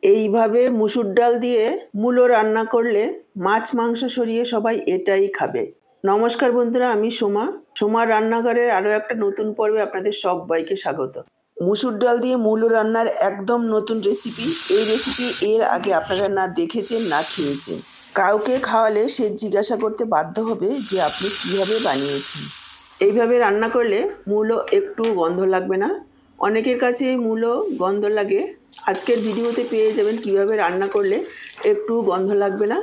এইভাবে মুসুর ডাল দিয়ে মূলো রান্না করলে মাছ মাংস সরিয়ে সবাই এটাই খাবে। নমস্কার বন্ধুরা, আমি সোমার রান্নাঘরের আরও একটা নতুন পর্বে আপনাদের সবাইকে স্বাগত। মুসুর ডাল দিয়ে মূলো রান্নার একদম নতুন রেসিপি। এই রেসিপি এর আগে আপনারা না দেখেছেন না খেয়েছেন। কাউকে খাওয়ালে সে জিজ্ঞাসা করতে বাধ্য হবে যে আপনি কীভাবে বানিয়েছেন। এইভাবে রান্না করলে মূলো একটু গন্ধ লাগবে না। অনেকের কাছে এই মূলো গন্ধ লাগে। আজকের ভিডিওতে পেয়ে যাবেন কিভাবে রান্না করলে একটু গন্ধ লাগবে না।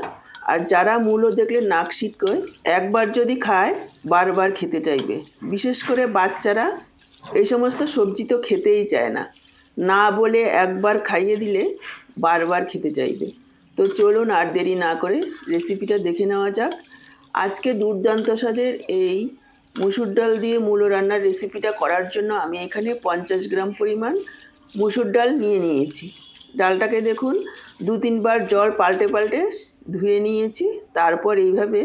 আর যারা মূলো দেখলে নাক সিটকোয়, একবার যদি খায় বারবার খেতে চাইবে। বিশেষ করে বাচ্চারা এই সমস্ত সবজি তো খেতেই চায় না, না বলে একবার খাইয়ে দিলে বারবার খেতে চাইবে। তো চলুন আর দেরি না করে রেসিপিটা দেখে নেওয়া যাক। আজকে দুর্দান্ত স্বাদের এই মুসুর ডাল দিয়ে মূলো রান্নার রেসিপিটা করার জন্য আমি এখানে 50 গ্রাম পরিমাণ মুসুর ডাল নিয়ে নিয়েছি। ডালটাকে দেখুন 2-3 বার জল পাল্টে পাল্টে ধুয়ে নিয়েছি, তারপর এইভাবে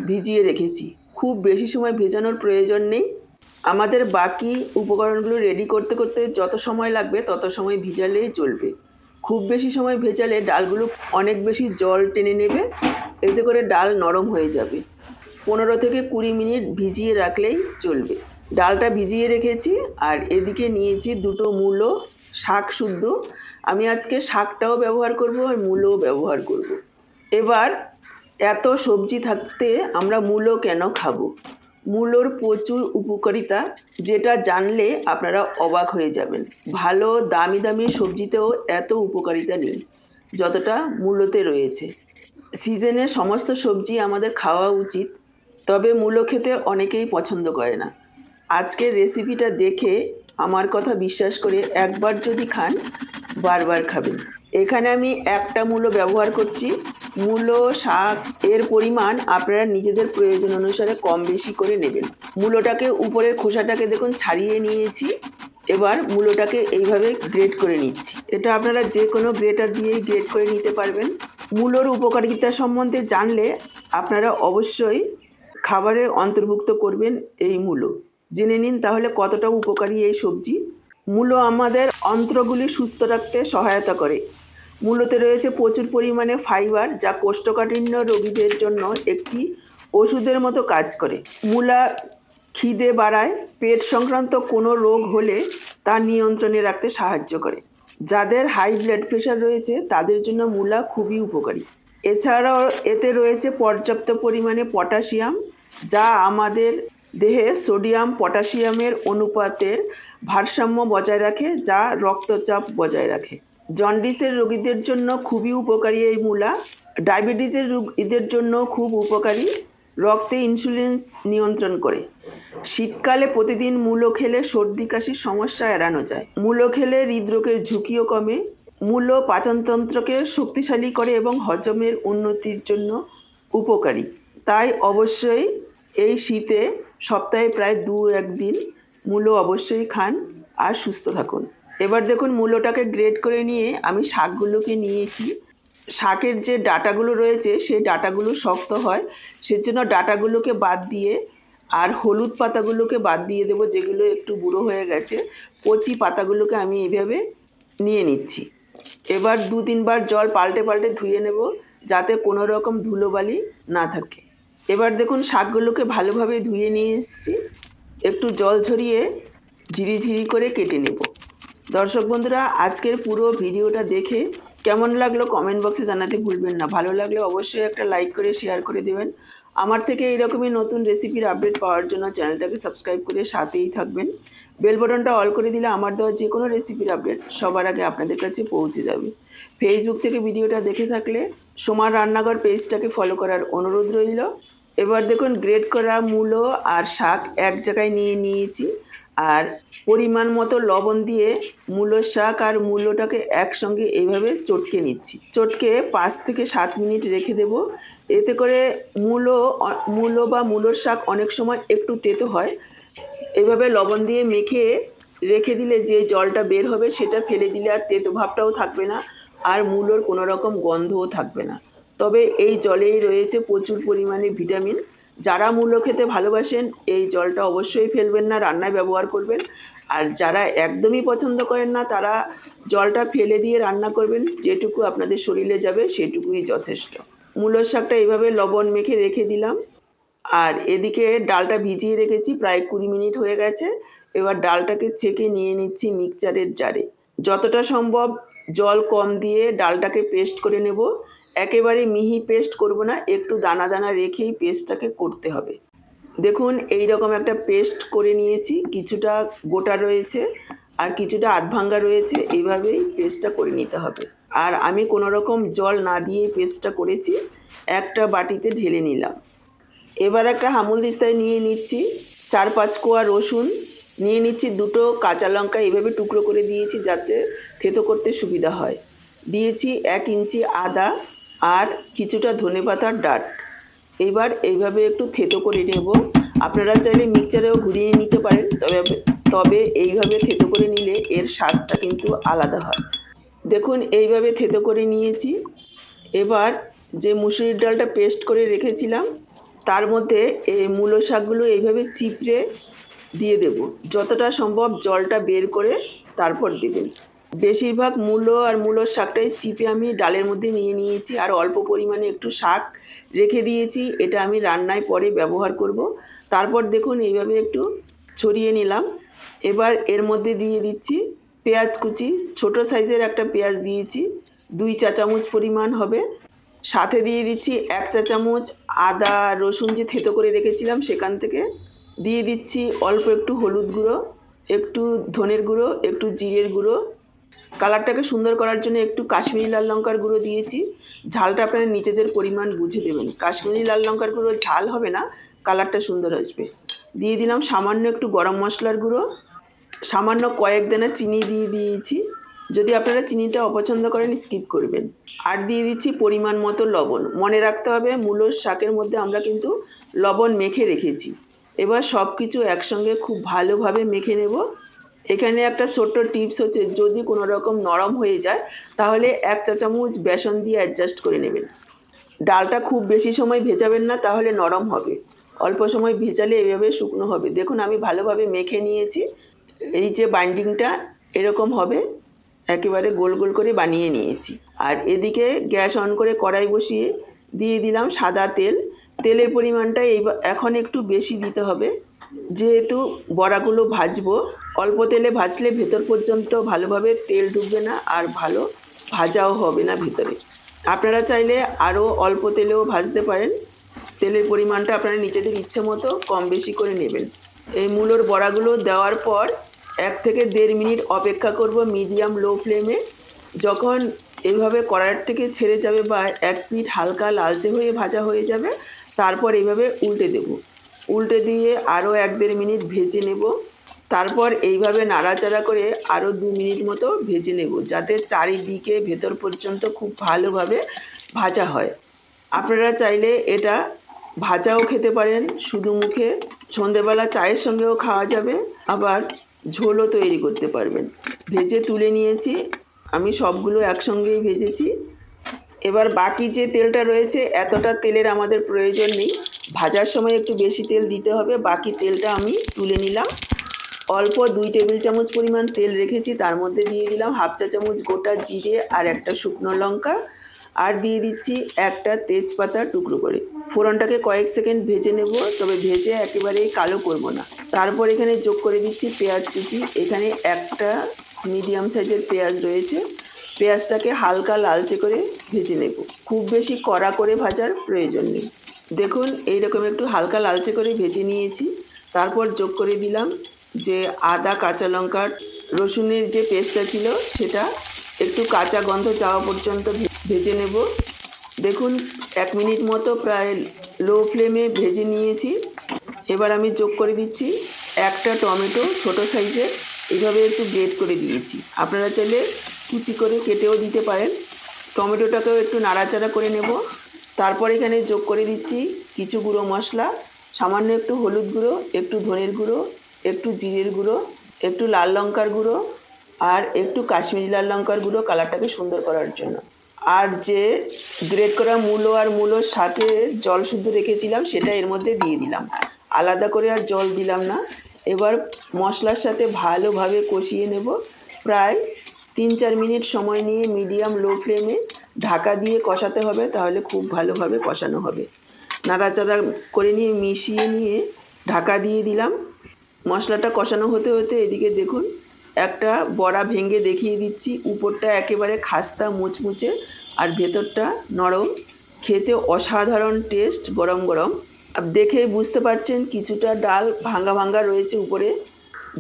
ভিজিয়ে রেখেছি। খুব বেশি সময় ভেজানোর প্রয়োজন নেই। আমাদের বাকি উপকরণগুলো রেডি করতে করতে যত সময় লাগবে তত সময় ভিজালেই চলবে। খুব বেশি সময় ভেজালে ডালগুলো অনেক বেশি জল টেনে নেবে, এতে করে ডাল নরম হয়ে যাবে। 15 থেকে 20 মিনিট ভিজিয়ে রাখলেই চলবে। ডালটা ভিজিয়ে রেখেছি আর এদিকে নিয়েছি 2টো মূলো, শাক শুদ্ধ। আমি আজকে শাকটাও ব্যবহার করব আর মূলোও ব্যবহার করব। এবার এত সবজি থাকতে আমরা মূলো কেন খাবো? মূলোর প্রচুর উপকারিতা, যেটা জানলে আপনারা অবাক হয়ে যাবেন। ভালো দামি দামি সবজিতেও এত উপকারিতা নেই যতটা মূলোতে রয়েছে। সিজনে সমস্ত সবজি আমাদের খাওয়া উচিত, তবে মূলো খেতে অনেকেই পছন্দ করে না। আজকের রেসিপিটা দেখে আমার কথা বিশ্বাস করে একবার যদি খান বারবার খাবেন। এখানে আমি একটা মূলো ব্যবহার করছি। মূলো শাক এর পরিমাণ আপনারা নিজেদের প্রয়োজন অনুসারে কম বেশি করে নেবেন। মূলোটাকে উপরের খোসাটাকে দেখুন ছাড়িয়ে নিয়েছি। এবার মূলোটাকে এইভাবে গ্রেট করে নিচ্ছি। এটা আপনারা যে কোনো গ্রেটার দিয়েই গ্রেট করে নিতে পারবেন। মূলোর উপকারিতা সম্বন্ধে জানলে আপনারা অবশ্যই খাবারে অন্তর্ভুক্ত করবেন এই মূলো। জেনে নিন তাহলে কতটা উপকারী এই সবজি। মূলো আমাদের অন্ত্রগুলি সুস্থ রাখতে সহায়তা করে। মূলোতে রয়েছে প্রচুর পরিমাণে ফাইবার, যা কোষ্ঠকাঠিন্য রোগীদের জন্য একটি ওষুধের মতো কাজ করে। মূলা খিদে বাড়ায়, পেট সংক্রান্ত কোনো রোগ হলে তা নিয়ন্ত্রণে রাখতে সাহায্য করে। যাদের হাই ব্লাড প্রেশার রয়েছে তাদের জন্য মূলা খুবই উপকারী। এছাড়াও এতে রয়েছে পর্যাপ্ত পরিমাণে পটাশিয়াম, যা আমাদের দেহে সোডিয়াম পটাশিয়ামের অনুপাতের ভারসাম্য বজায় রাখে, যা রক্তচাপ বজায় রাখে। জন্ডিসের রোগীদের জন্য খুবই উপকারী এই মূলা। ডায়াবেটিসের রোগীদের জন্য খুব উপকারী, রক্তে ইনসুলিন নিয়ন্ত্রণ করে। শীতকালে প্রতিদিন মূলো খেলে সর্দি কাশির সমস্যা এড়ানো যায়। মূলো খেলে হৃদরোগের ঝুঁকিও কমে। মূলো পাচনতন্ত্রকে শক্তিশালী করে এবং হজমের উন্নতির জন্য উপকারী। তাই অবশ্যই এই শীতে সপ্তাহে প্রায় 2-1 দিন মূলো অবশ্যই খান আর সুস্থ থাকুন। এবার দেখুন মূলোটাকে গ্রেট করে নিয়ে আমি শাকগুলোকে নিয়েছি। শাকের যে ডাঁটাগুলো রয়েছে সেই ডাঁটাগুলো শক্ত হয়, সেজন্য ডাঁটাগুলোকে বাদ দিয়ে আর হলুদ পাতাগুলোকে বাদ দিয়ে দেবো, যেগুলো একটু বুড়ো হয়ে গেছে। কচি পাতাগুলোকে আমি এইভাবে নিয়ে নিচ্ছি। এবার 2-3 বার জল পাল্টে পাল্টে ধুয়ে নেব, যাতে কোনো রকম ধুলোবালি না থাকে। এবার দেখুন শাকগুলোকে ভালোভাবে ধুয়ে নিয়ে এসেছি। একটু জল ঝরিয়ে ঝিরিঝিরি করে কেটে নেব। দর্শক বন্ধুরা, আজকের পুরো ভিডিওটা দেখে কেমন লাগলো কমেন্ট বক্সে জানাতে ভুলবেন না। ভালো লাগলে অবশ্যই একটা লাইক করে শেয়ার করে দেবেন। আমার থেকে এইরকমই নতুন রেসিপির আপডেট পাওয়ার জন্য চ্যানেলটাকে সাবস্ক্রাইব করে সাথেই থাকবেন। বেল বাটনটা অল করে দিলে আমার দেওয়া যে কোনো রেসিপির আপডেট সবার আগে আপনাদের কাছে পৌঁছে যাবে। ফেসবুক থেকে ভিডিওটা দেখে থাকলে সোমার রান্নাঘর পেজটাকে ফলো করার অনুরোধ রইল। এবার দেখুন গ্রেট করা মূলো আর শাক এক জায়গায় নিয়ে নিয়েছি, আর পরিমাণ মতো লবণ দিয়ে মূলোর শাক আর মূলোটাকে একসঙ্গে এইভাবে চটকে নিচ্ছি। চটকে 5 থেকে 7 মিনিট রেখে দেব। এতে করে মূলো বা মূলোর শাক অনেক সময় একটু তেতো হয়। এইভাবে লবণ দিয়ে মেখে রেখে দিলে যে জলটা বের হবে সেটা ফেলে দিলে আর তেতো ভাবটাও থাকবে না, আর মূলোর কোনো রকম গন্ধও থাকবে না। তবে এই জলেই রয়েছে প্রচুর পরিমাণে ভিটামিন। যারা মূলো খেতে ভালোবাসেন এই জলটা অবশ্যই ফেলবেন না, রান্নায় ব্যবহার করবেন। আর যারা একদমই পছন্দ করেন না তারা জলটা ফেলে দিয়ে রান্না করবেন, যেটুকু আপনাদের শরীরে যাবে সেটুকুই যথেষ্ট। মূলোর শাকটা এইভাবে লবণ মেখে রেখে দিলাম। আর এদিকে ডালটা ভিজিয়ে রেখেছি, প্রায় 20 মিনিট হয়ে গেছে। এবার ডালটাকে ছেঁকে নিয়ে নিচ্ছি মিক্সচারের জারে। যতটা সম্ভব জল কম দিয়ে ডালটাকে পেস্ট করে নেব। একেবারে মিহি পেস্ট করব না, একটু দানা দানা রেখেই পেস্টটাকে করতে হবে। দেখুন এই রকম একটা পেস্ট করে নিয়েছি, কিছুটা গোটা রয়েছে আর কিছুটা আধভাঙ্গা রয়েছে, এইভাবেই পেস্টটা করে নিতে হবে। আর আমি কোনো রকম জল না দিয়ে পেস্টটা করেছি, একটা বাটিতে ঢেলে নিলাম। এবার একটা হামুলদিস্তায় নিয়ে নিচ্ছি 4-5 কোয়া রসুন, নিয়ে নিচ্ছি 2টো কাঁচা লঙ্কা, এইভাবে টুকরো করে দিয়েছি যাতে থেতো করতে সুবিধা হয়। দিয়েছি 1 ইঞ্চি আদা আর কিছুটা ধনেপাতার ডাঁট। এবার এইভাবে একটু থেতো করে নেব। আপনারা চাইলে মিক্সচারেও ঘুরিয়ে নিতে পারেন, তবে এইভাবে থেতো করে নিলে এর স্বাদটা কিন্তু আলাদা হয়। দেখুন এইভাবে থেতো করে নিয়েছি। এবার যে মুসুরির ডালটা পেস্ট করে রেখেছিলাম তার মধ্যে এই মূলো শাকগুলো এইভাবে চিপড়ে দিয়ে দেব। যতটা সম্ভব জলটা বের করে তারপর দেবেন। বেশিরভাগ মূলো আর মূলোর শাকটাই চিপে আমি ডালের মধ্যে নিয়ে নিয়েছি, আর অল্প পরিমাণে একটু শাক রেখে দিয়েছি, এটা আমি রান্নায় পরে ব্যবহার করব। তারপর দেখুন এইভাবে একটু ছড়িয়ে নিলাম। এবার এর মধ্যে দিয়ে দিচ্ছি পেঁয়াজ কুচি, ছোট সাইজের একটা পেঁয়াজ দিয়েছি, 2 চা চামচ পরিমাণ হবে। সাথে দিয়ে দিচ্ছি 1 চা চামচ আদা রসুন যে থেতো করে রেখেছিলাম সেখান থেকে। দিয়ে দিচ্ছি অল্প একটু হলুদ গুঁড়ো, একটু ধনের গুঁড়ো, একটু জিরের গুঁড়ো। কালারটাকে সুন্দর করার জন্য একটু কাশ্মীরি লাল লঙ্কার গুঁড়ো দিয়েছি। ঝালটা আপনারা নিজেদের পরিমাণ বুঝে দেবেন। কাশ্মীরি লাল লঙ্কার গুঁড়ো ঝাল হবে না, কালারটা সুন্দর আসবে। দিয়ে দিলাম সামান্য একটু গরম মশলার গুঁড়ো, সামান্য কয়েক দানা চিনি দিয়ে দিয়েছি। যদি আপনারা চিনিটা অপছন্দ করেন স্কিপ করবেন। আর দিয়ে দিচ্ছি পরিমাণ মতো লবণ। মনে রাখতে হবে মূলোর শাকের মধ্যে আমরা কিন্তু লবণ মেখে রেখেছি। এবার সব কিছু একসঙ্গে খুব ভালোভাবে মেখে নেব। এখানে একটা ছোট্ট টিপস হচ্ছে, যদি কোনো রকম নরম হয়ে যায় তাহলে 1 চা চামচ বেসন দিয়ে অ্যাডজাস্ট করে নেবেন। ডালটা খুব বেশি সময় ভেজাবেন না, তাহলে নরম হবে। অল্প সময় ভেজালে এভাবে শুকনো হবে। দেখুন আমি ভালোভাবে মেখে নিয়েছি। এই যে বাইন্ডিংটা এরকম হবে, একেবারে গোল গোল করে বানিয়ে নিয়েছি। আর এদিকে গ্যাস অন করে কড়াই বসিয়ে দিয়ে দিলাম সাদা তেল। তেলের পরিমাণটা এখন একটু বেশি দিতে হবে, যেহেতু বড়াগুলো ভাজবো। অল্প তেলে ভাজলে ভেতর পর্যন্ত ভালোভাবে তেল ঢুকবে না আর ভালো ভাজাও হবে না ভেতরে। আপনারা চাইলে আরও অল্প তেলেও ভাজতে পারেন। তেলের পরিমাণটা আপনারা নিজেদের ইচ্ছে মতো কম বেশি করে নেবেন। এই মূলোর বড়াগুলো দেওয়ার পর 1 থেকে 1.5 মিনিট অপেক্ষা করব মিডিয়াম লো ফ্লেমে। যখন এইভাবে কড়াইয়ের থেকে ছেড়ে যাবে বা 1 পিঠ হালকা লালচে হয়ে ভাজা হয়ে যাবে, তারপর এইভাবে উল্টে দেব। উল্টে দিয়ে আরও 1-1.5 মিনিট ভেজে নেব। তারপর এইভাবে নাড়াচাড়া করে আরও 2 মিনিট মতো ভেজে নেব, যাতে চারিদিকে ভেতর পর্যন্ত খুব ভালোভাবে ভাজা হয়। আপনারা চাইলে এটা ভাজাও খেতে পারেন শুধু মুখে, সন্ধেবেলা চায়ের সঙ্গেও খাওয়া যাবে, আবার ঝোলও তৈরি করতে পারবেন। ভেজে তুলে নিয়েছি, আমি সবগুলো একসঙ্গেই ভেজেছি। এবার বাকি যে তেলটা রয়েছে, এতটা তেলের আমাদের প্রয়োজন নেই, ভাজার সময় একটু বেশি তেল দিতে হবে। বাকি তেলটা আমি তুলে নিলাম। অল্প 2 টেবিল চামচ পরিমাণ তেল রেখেছি, তার মধ্যে দিয়ে দিলাম 1/2 চা চামচ গোটা জিরে আর একটা শুকনো লঙ্কা, আর দিয়ে দিচ্ছি একটা তেজপাতা টুকরো করে। ফোড়নটাকে কয়েক সেকেন্ড ভেজে নেব, তবে ভেজে একেবারেই কালো করব না। তারপর এখানে যোগ করে দিচ্ছি পেঁয়াজ কুচি। এখানে একটা মিডিয়াম সাইজের পেঁয়াজ রয়েছে। পেঁয়াজটাকে হালকা লালচে করে ভেজে নেব, খুব বেশি কড়া করে ভাজার প্রয়োজন নেই। দেখুন এইরকম একটু হালকা লালচে করে ভেজে নিয়েছি। তারপর যোগ করে দিলাম যে আদা কাঁচা লঙ্কা রসুনের যে পেস্টটা ছিল সেটা, একটু কাঁচা গন্ধ যাওয়া পর্যন্ত ভেজে নেব। দেখুন 1 মিনিট মতো প্রায় লো ফ্লেমে ভেজে নিয়েছি। এবার আমি যোগ করে দিচ্ছি একটা টমেটো, ছোট সাইজের, এইভাবে একটু গ্রেট করে দিয়েছি। আপনারা চাইলে কুচি করে কেটেও দিতে পারেন। টমেটোটাকেও একটু নাড়াচাড়া করে নেব। তারপর এখানে যোগ করে দিচ্ছি কিছু গুঁড়ো মশলা, সামান্য একটু হলুদ গুঁড়ো, একটু ধনের গুঁড়ো, একটু জিরের গুঁড়ো, একটু লাল লঙ্কার গুঁড়ো আর একটু কাশ্মীরি লাল লঙ্কার গুঁড়ো, কালারটাকে সুন্দর করার জন্য। আর যে গ্রেট করা মূলো আর মূলোর সাথে জল শুদ্ধ রেখেছিলাম সেটা এর মধ্যে দিয়ে দিলাম, আলাদা করে আর জল দিলাম না। এবার মশলার সাথে ভালোভাবে কষিয়ে নেব। প্রায় 3-4 মিনিট সময় নিয়ে মিডিয়াম লো ফ্লেমে ঢাকা দিয়ে কষাতে হবে, তাহলে খুব ভালোভাবে কষানো হবে। নাড়াচাড়া করে নিয়ে মিশিয়ে নিয়ে ঢাকা দিয়ে দিলাম। মশলাটা কষানো হতে হতে এদিকে দেখুন একটা বড়া ভেঙে দেখিয়ে দিচ্ছি। উপরটা একেবারে খাস্তা মুচমুচে আর ভেতরটা নরম, খেতে অসাধারণ টেস্ট। গরম গরম দেখে বুঝতে পারছেন কিছুটা ডাল ভাঙা ভাঙা রয়েছে উপরে।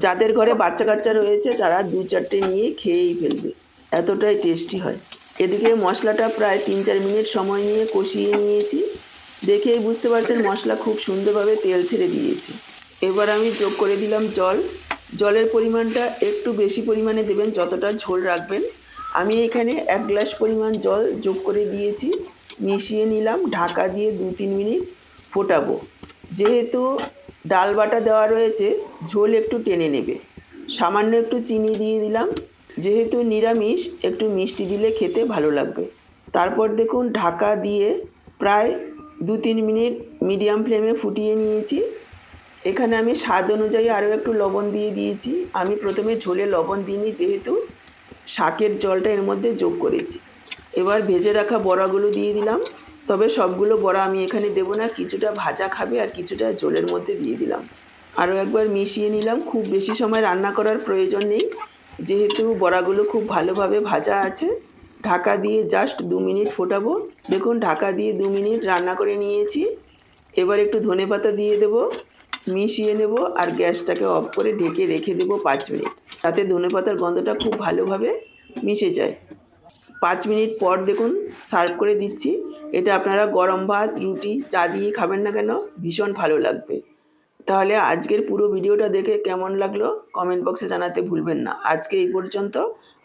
যাদের ঘরে বাচ্চা কাচ্চা রয়েছে তারা 2-4টে নিয়ে খেয়েই ফেলবে, এতটাই টেস্টি হয়। এদিকে মশলাটা প্রায় 3-4 মিনিট সময় নিয়ে কষিয়ে নিয়েছি। দেখেই বুঝতে পারছেন মশলা খুব সুন্দরভাবে তেল ছেড়ে দিয়েছে। এবার আমি যোগ করে দিলাম জল। জলের পরিমাণটা একটু বেশি পরিমাণে দেবেন, যতটা ঝোল রাখবেন। আমি এখানে 1 গ্লাস পরিমাণ জল যোগ করে দিয়েছি। মিশিয়ে নিলাম, ঢাকা দিয়ে 2-3 মিনিট ফোটাবো। যেহেতু ডাল বাটা দেওয়া রয়েছে ঝোল একটু টেনে নেবে। সামান্য একটু চিনি দিয়ে দিলাম, যেহেতু নিরামিষ একটু মিষ্টি দিলে খেতে ভালো লাগবে। তারপর দেখুন ঢাকা দিয়ে প্রায় 2-3 মিনিট মিডিয়াম ফ্লেমে ফুটিয়ে নিয়েছি। এখানে আমি স্বাদ অনুযায়ী আরও একটু লবণ দিয়ে দিয়েছি। আমি প্রথমে ঝোলে লবণ দিইনি, যেহেতু শাকের জলটা এর মধ্যে যোগ করেছি। এবার ভেজে রাখা বড়াগুলো দিয়ে দিলাম, তবে সবগুলো বড়া আমি এখানে দেবো না, কিছুটা ভাজা খাবে আর কিছুটা ঝোলের মধ্যে দিয়ে দিলাম। আরও একবার মিশিয়ে নিলাম। খুব বেশি সময় রান্না করার প্রয়োজন নেই, যেহেতু বড়াগুলো খুব ভালোভাবে ভাজা আছে। ঢাকা দিয়ে জাস্ট 2 মিনিট ফোটাবো। দেখুন ঢাকা দিয়ে 2 মিনিট রান্না করে নিয়েছি। এবার একটু ধনেপাতা দিয়ে দেবো, মিশিয়ে নেব আর গ্যাসটাকে অফ করে ঢেকে রেখে দেবো 5 মিনিট, তাতে ধনেপাতার গন্ধটা খুব ভালোভাবে মিশে যায়। 5 মিনিট পর দেখুন সার্ভ করে দিচ্ছি। এটা আপনারা গরম ভাত, রুটি, চা দিয়ে খাবেন না কেন ভীষণ ভালো লাগবে। তাহলে আজকের পুরো ভিডিওটা দেখে কেমন লাগলো কমেন্ট বক্সে জানাতে ভুলবেন না। আজকে এই পর্যন্ত,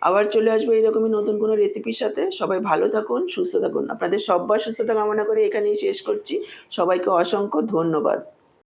আবার চলে আসবো এইরকমই নতুন কোনো রেসিপির সাথে। সবাই ভালো থাকুন, সুস্থ থাকুন। আপনাদের সবার সুস্থতা কামনা করে এখানেই শেষ করছি। সবাইকে অসংখ্য ধন্যবাদ।